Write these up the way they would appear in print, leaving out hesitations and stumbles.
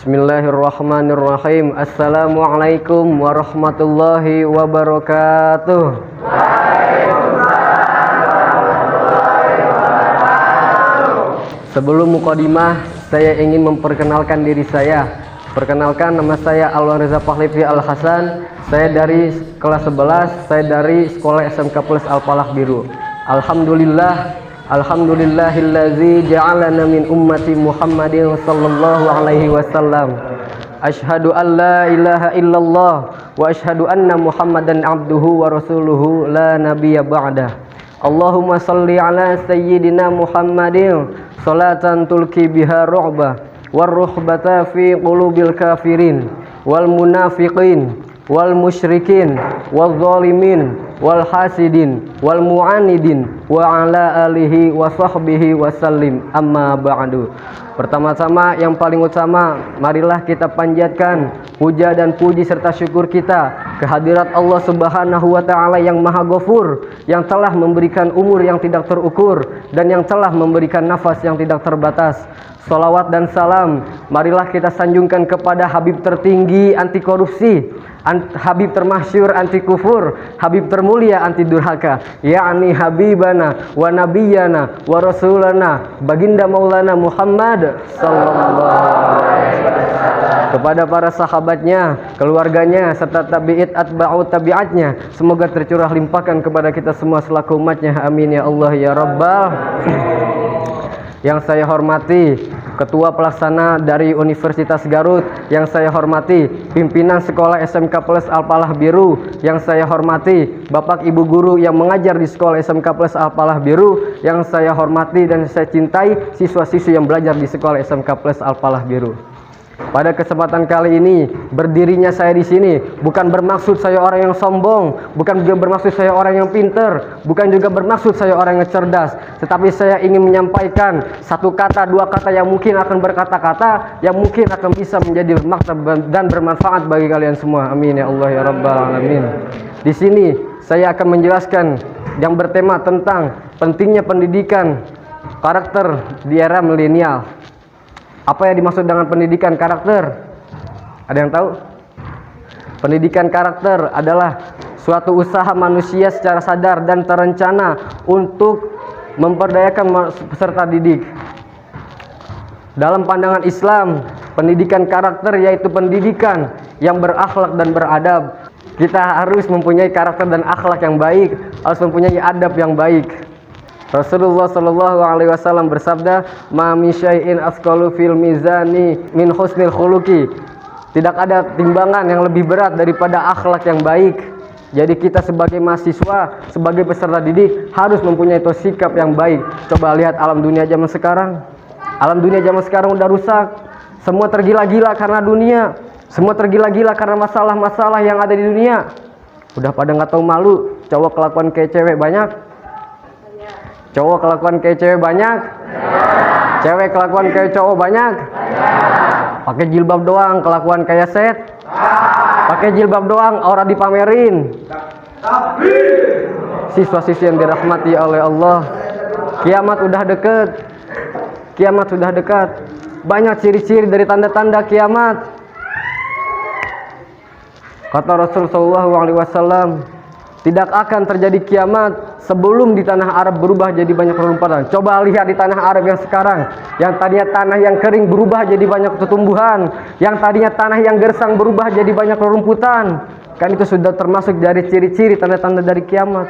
Bismillahirrahmanirrahim. Assalamualaikum warahmatullahi wabarakatuh. Sebelum mukadimah, saya ingin memperkenalkan diri saya. Perkenalkan, nama saya Alwan Reza Pahlivi Al-Hasan. Saya dari kelas 11, saya dari sekolah SMK Plus Al-Falah Biru. Alhamdulillahillazi ja'alana min ummati Muhammadin sallallahu alaihi wasallam. Asyhadu an la ilaha illallah wa asyhadu anna Muhammadan abduhu wa rasuluhu la nabiyya ba'dah. Allahumma salli ala sayyidina Muhammadin salatan tulki biha ru'bah warruhbata fi qulubil kafirin wal munafiqin wal musyrikin wal zalimin wal hasidin wal mu'anidin wa ala alihi wa sahbihi wasallim, amma ba'du. Pertama-tama yang paling utama, marilah kita panjatkan puja dan puji serta syukur kita kehadirat Allah Subhanahu wa taala yang Maha Ghafur, yang telah memberikan umur yang tidak terukur dan yang telah memberikan nafas yang tidak terbatas. Salawat dan salam marilah kita sanjungkan kepada Habib tertinggi anti korupsi, Habib termasyhur anti kufur, Habib termulia anti durhaka, yakni Habibana wa Nabiyana wa Rasulana Baginda Maulana Muhammad sallallahu alaihi wasallam. Kepada para sahabatnya, keluarganya, serta tabi'it atba'u tabi'atnya, semoga tercurah limpahkan kepada kita semua selaku umatnya. Amin ya Allah ya Rabbal. Yang saya hormati Ketua Pelaksana dari Universitas Garut, yang saya hormati pimpinan Sekolah SMK Plus Al-Falah Biru, yang saya hormati Bapak Ibu guru yang mengajar di Sekolah SMK Plus Al-Falah Biru, yang saya hormati dan saya cintai siswa-siswi yang belajar di Sekolah SMK Plus Al-Falah Biru. Pada kesempatan kali ini, berdirinya saya di sini bukan bermaksud saya orang yang sombong, bukan juga bermaksud saya orang yang pinter, bukan juga bermaksud saya orang yang cerdas, tetapi saya ingin menyampaikan satu kata, dua kata yang mungkin akan berkata-kata, yang mungkin akan bisa menjadi makna dan bermanfaat bagi kalian semua. Amin ya Allah ya Rabbal alamin. Di sini saya akan menjelaskan yang bertema tentang pentingnya pendidikan karakter di era milenial. Apa yang dimaksud dengan pendidikan karakter? Ada yang tahu? Pendidikan karakter adalah suatu usaha manusia secara sadar dan terencana untuk memperdayakan peserta didik. Dalam pandangan Islam, pendidikan karakter yaitu pendidikan yang berakhlak dan beradab. Kita harus mempunyai karakter dan akhlak yang baik, harus mempunyai adab yang baik. Rasulullah sallallahu alaihi wasallam bersabda, "Ma min syai'in asqalu fil mizani min husnil khuluqi." Tidak ada timbangan yang lebih berat daripada akhlak yang baik. Jadi kita sebagai mahasiswa, sebagai peserta didik harus mempunyai sikap yang baik. Coba lihat alam dunia zaman sekarang. Alam dunia zaman sekarang udah rusak. Semua tergila-gila karena dunia. Semua tergila-gila karena masalah-masalah yang ada di dunia. Udah pada nggak tahu malu. Cowok kelakuan kayak cewek banyak. Cowok kelakuan kayak cewek banyak. Cewek kelakuan kayak cowok banyak. Pakai jilbab doang kelakuan kayak set. Pakai jilbab doang aura dipamerin. Siswa-siswi yang dirahmati oleh Allah, kiamat udah deket. Kiamat sudah dekat. Banyak ciri-ciri dari tanda-tanda kiamat. Kata Rasulullah SAW, tidak akan terjadi kiamat sebelum di tanah Arab berubah jadi banyak rerumputan. Coba lihat di tanah Arab yang sekarang, yang tadinya tanah yang kering berubah jadi banyak tumbuhan, yang tadinya tanah yang gersang berubah jadi banyak rerumputan. Kan itu sudah termasuk dari ciri-ciri tanda-tanda dari kiamat.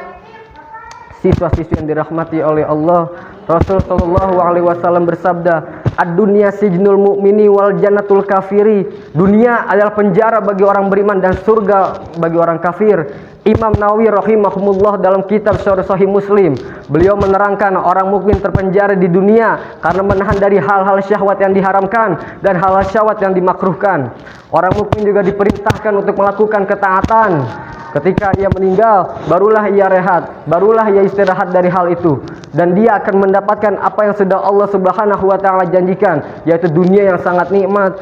Siswa-siswi yang dirahmati oleh Allah, Rasul sallallahu alaihi wasallam bersabda, "Ad-dunya sijnul mu'mini wal jannatul kafiri." Dunia adalah penjara bagi orang beriman dan surga bagi orang kafir. Imam Nawawi rahimahumullah dalam kitab Syarh Sahih Muslim, beliau menerangkan orang mukmin terpenjara di dunia karena menahan dari hal-hal syahwat yang diharamkan dan hal-hal syahwat yang dimakruhkan. Orang mukmin juga diperintahkan untuk melakukan ketaatan. Ketika ia meninggal, barulah ia rehat, barulah ia istirahat dari hal itu, dan dia akan mendapatkan apa yang sudah Allah Subhanahu wa taala janjikan, yaitu dunia yang sangat nikmat.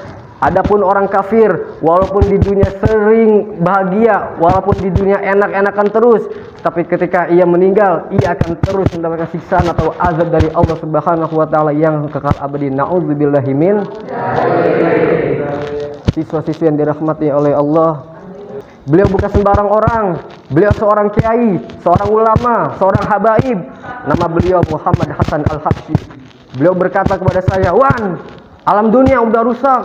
Adapun orang kafir, walaupun di dunia sering bahagia, walaupun di dunia enak-enakan terus, tapi ketika ia meninggal, ia akan terus mendapatkan siksaan atau azab dari Allah Subhanahu wa taala yang kekal abadi. Na'udzubillahi min. siswa-siswi yang dirahmati oleh Allah. Beliau bukan sembarang orang. Beliau seorang kiai, seorang ulama, seorang habaib. Nama beliau Muhammad Hasan Al-Habsyi. Beliau berkata kepada saya, "Wan, alam dunia udah rusak.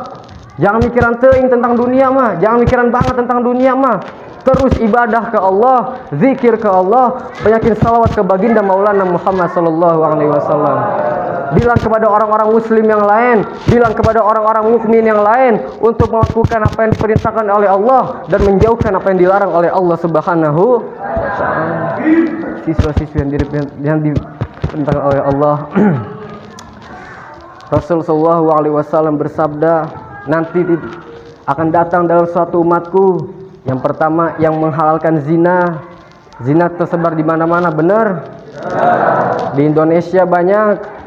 Jangan mikiran teuing tentang dunia mah, jangan mikiran banget tentang dunia mah. Terus ibadah ke Allah, zikir ke Allah, banyakin salawat ke baginda Maulana Muhammad sallallahu alaihi wasallam. Bilang kepada orang-orang muslim yang lain, bilang kepada orang-orang mukmin yang lain untuk melakukan apa yang diperintahkan oleh Allah dan menjauhkan apa yang dilarang oleh Allah Subhanahu wa taala." Siswa-siswi yang diperintahkan oleh Allah. Rasul sallallahu alaihi wasallam bersabda, nanti akan datang dalam suatu umatku yang pertama yang menghalalkan zina. Zina tersebar di mana-mana, benar? Di Indonesia banyak.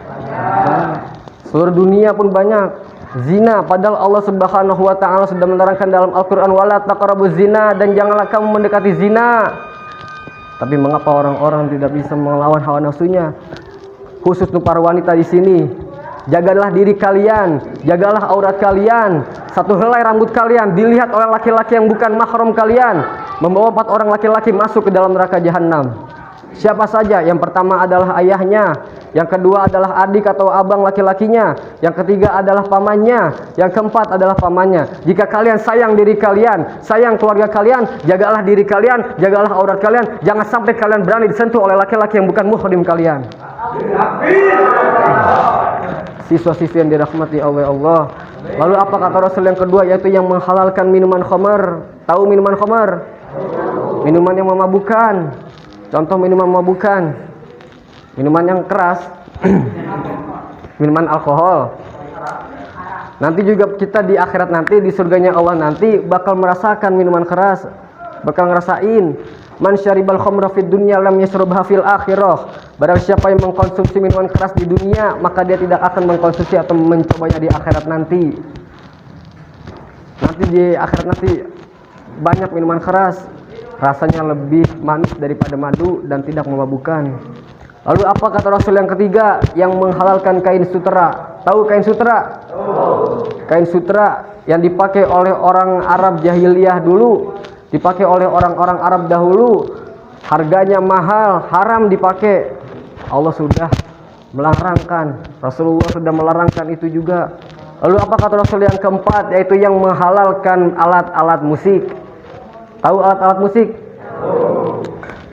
Seluruh dunia pun banyak. Zina, padahal Allah Subhanahu wa taala sudah menerangkan dalam Al-Qur'an, wala taqrabuz zina, dan janganlah kamu mendekati zina. Tapi mengapa orang-orang tidak bisa melawan hawa nafsunya? Khusus untuk para wanita di sini. Jagalah diri kalian, jagalah aurat kalian. Satu helai rambut kalian dilihat oleh laki-laki yang bukan mahram kalian, membawa 4 orang laki-laki masuk ke dalam neraka jahanam. Siapa saja? Yang pertama adalah ayahnya, yang kedua adalah adik atau abang laki-lakinya, yang ketiga adalah pamannya, yang keempat adalah pamannya. Jika kalian sayang diri kalian, sayang keluarga kalian, jagalah diri kalian, jagalah aurat kalian. Jangan sampai kalian berani disentuh oleh laki-laki yang bukan muhrim kalian. Siswa-siswi yang dirahmati oleh Allah. Lalu apa kata Rasul yang kedua, yaitu yang menghalalkan minuman khamar. Tahu minuman khamar? Minuman yang memabukkan. Contoh minuman memabukkan, minuman yang keras, minuman alkohol. Nanti juga kita di akhirat nanti, di surganya Allah nanti bakal merasakan minuman keras, bakal ngerasain. Man syaribal khamra fid dunya lam yashrabha fil akhirah. Barang siapa yang mengkonsumsi minuman keras di dunia, maka dia tidak akan mengkonsumsi atau mencobanya di akhirat nanti. Nanti di akhirat nanti banyak minuman keras, rasanya lebih manis daripada madu dan tidak memabukkan. Lalu apa kata Rasul yang ketiga, yang menghalalkan kain sutera. Tahu kain sutera? Kain sutera yang dipakai oleh orang Arab jahiliyah dulu, dipakai oleh orang-orang Arab dahulu, harganya mahal, haram dipakai. Allah sudah melarangkan, Rasulullah sudah melarangkan itu juga. Lalu apa kata Rasul yang keempat, yaitu yang menghalalkan alat-alat musik. Tahu alat-alat musik?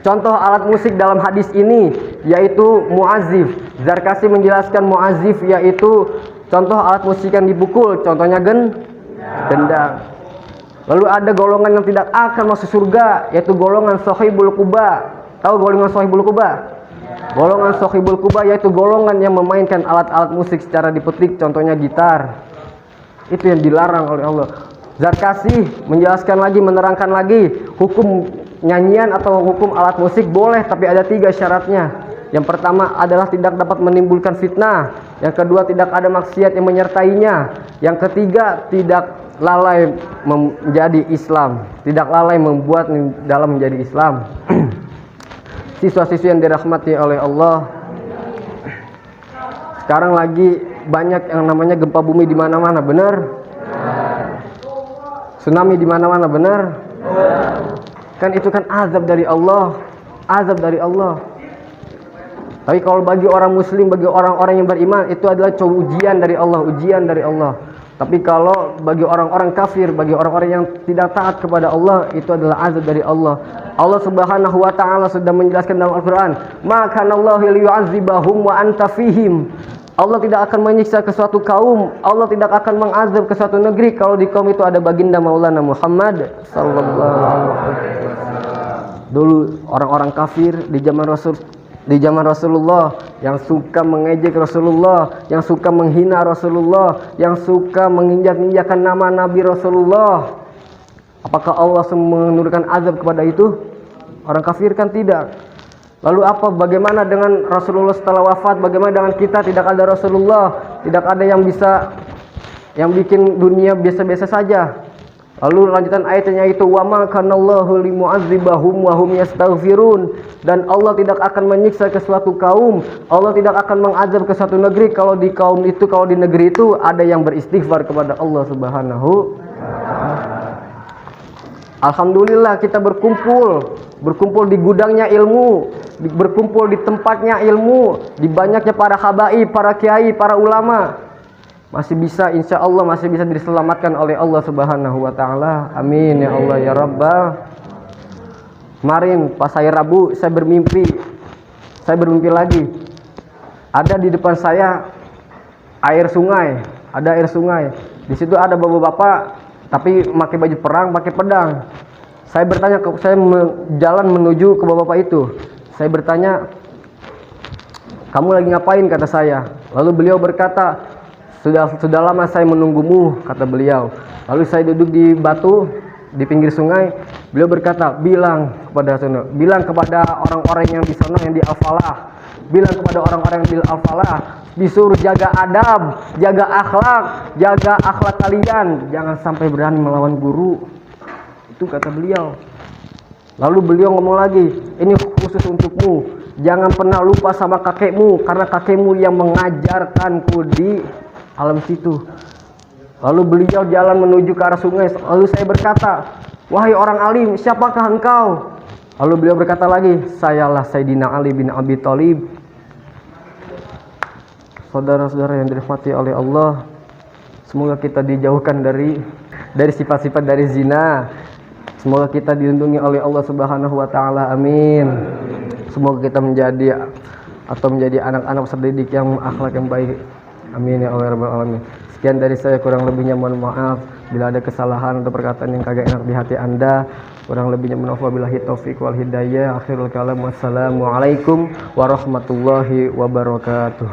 Contoh alat musik dalam hadis ini yaitu muazzif. Zarkasi menjelaskan muazzif yaitu contoh alat musik yang dipukul, contohnya gendang. Lalu ada golongan yang tidak akan masuk surga, yaitu golongan Shahibul Quba. Tahu golongan Shahibul Quba? Golongan Shahibul Quba yaitu golongan yang memainkan alat-alat musik secara dipetik, contohnya gitar. Itu yang dilarang oleh Allah. Zarkasi menjelaskan lagi, menerangkan lagi, hukum nyanyian atau hukum alat musik boleh, tapi ada 3 syaratnya. Yang pertama adalah tidak dapat menimbulkan fitnah. Yang kedua tidak ada maksiat yang menyertainya. Yang ketiga tidak lalai menjadi Islam, tidak lalai membuat dalam menjadi Islam. Siswa-siswi yang dirahmati oleh Allah, sekarang lagi banyak yang namanya gempa bumi di mana-mana, benar? Tsunami di mana-mana, benar? Kan itu kan azab dari Allah, azab dari Allah. Tapi kalau bagi orang muslim, bagi orang-orang yang beriman, itu adalah ujian dari Allah, ujian dari Allah. Tapi kalau bagi orang-orang kafir, bagi orang-orang yang tidak taat kepada Allah, itu adalah azab dari Allah. Allah Subhanahu wa taala sudah menjelaskan dalam Al-Qur'an, "Maka Allahu liyu'adzibahum wa anta fihim." Allah tidak akan menyiksa ke suatu kaum, Allah tidak akan mengazab ke suatu negeri kalau di kaum itu ada baginda Maulana Muhammad sallallahu alaihi wasallam. Dulu orang-orang kafir di zaman Rasulullah yang suka mengejek Rasulullah, yang suka menghina Rasulullah, yang suka menginjak-injakkan nama Nabi Rasulullah. Apakah Allah menurunkan azab kepada itu? Orang kafir kan tidak. Lalu apa? Bagaimana dengan Rasulullah setelah wafat? Bagaimana dengan kita? Tidak ada Rasulullah, tidak ada yang bisa yang bikin dunia biasa-biasa saja. Lalu lanjutan ayatnya itu, wa ma kanallahu limu'adzibahum wa hum yastaghfirun, dan Allah tidak akan menyiksa ke suatu kaum, Allah tidak akan mengazab ke suatu negeri kalau di kaum itu, kalau di negeri itu ada yang beristighfar kepada Allah Subhanahu Alhamdulillah kita berkumpul di gudangnya ilmu, berkumpul di tempatnya ilmu, di banyaknya para habaib, para kiai, para ulama. Masih bisa, insya Allah masih bisa diselamatkan oleh Allah Subhanahu wa Ta'ala. Amin ya Allah ya Rabbal. Kemarin pas saya Rabu, saya bermimpi lagi. Ada di depan saya air sungai, ada air sungai. Di situ ada bapak-bapak tapi pakai baju perang, pakai pedang. Saya bertanya, saya jalan menuju ke bapak-bapak itu. Saya bertanya, kamu lagi ngapain, kata saya. Lalu beliau berkata, sudah lama saya menunggumu, kata beliau. Lalu saya duduk di batu di pinggir sungai. Beliau berkata, bilang kepada orang-orang yang di sana, yang di Al-Falah, bilang kepada orang-orang yang di Al-Falah, disuruh jaga adab, jaga akhlak kalian, jangan sampai berani melawan guru. Itu kata beliau. Lalu beliau ngomong lagi, ini khusus untukmu, jangan pernah lupa sama kakekmu, karena kakekmu yang mengajarkanku di alam situ. Lalu beliau jalan menuju ke arah sungai. Lalu saya berkata, wahai orang alim, siapakah engkau? Lalu beliau berkata lagi, sayalah Sayyidina Ali bin Abi Thalib. Saudara-saudara yang dirahmati oleh Allah, semoga kita dijauhkan dari sifat-sifat dari zina. Semoga kita dilindungi oleh Allah Subhanahu wa Ta'ala. Amin. Semoga kita menjadi anak-anak terdidik yang akhlak yang baik. Amin ya Allah ya Rabbal alamin. Sekian dari saya, kurang lebihnya mohon maaf bila ada kesalahan atau perkataan yang kagak enak di hati Anda. Kurang lebihnya mohon maaf, wabillahi taufik wal hidayah. Akhirul kalam, wassalamualaikum warahmatullahi wabarakatuh.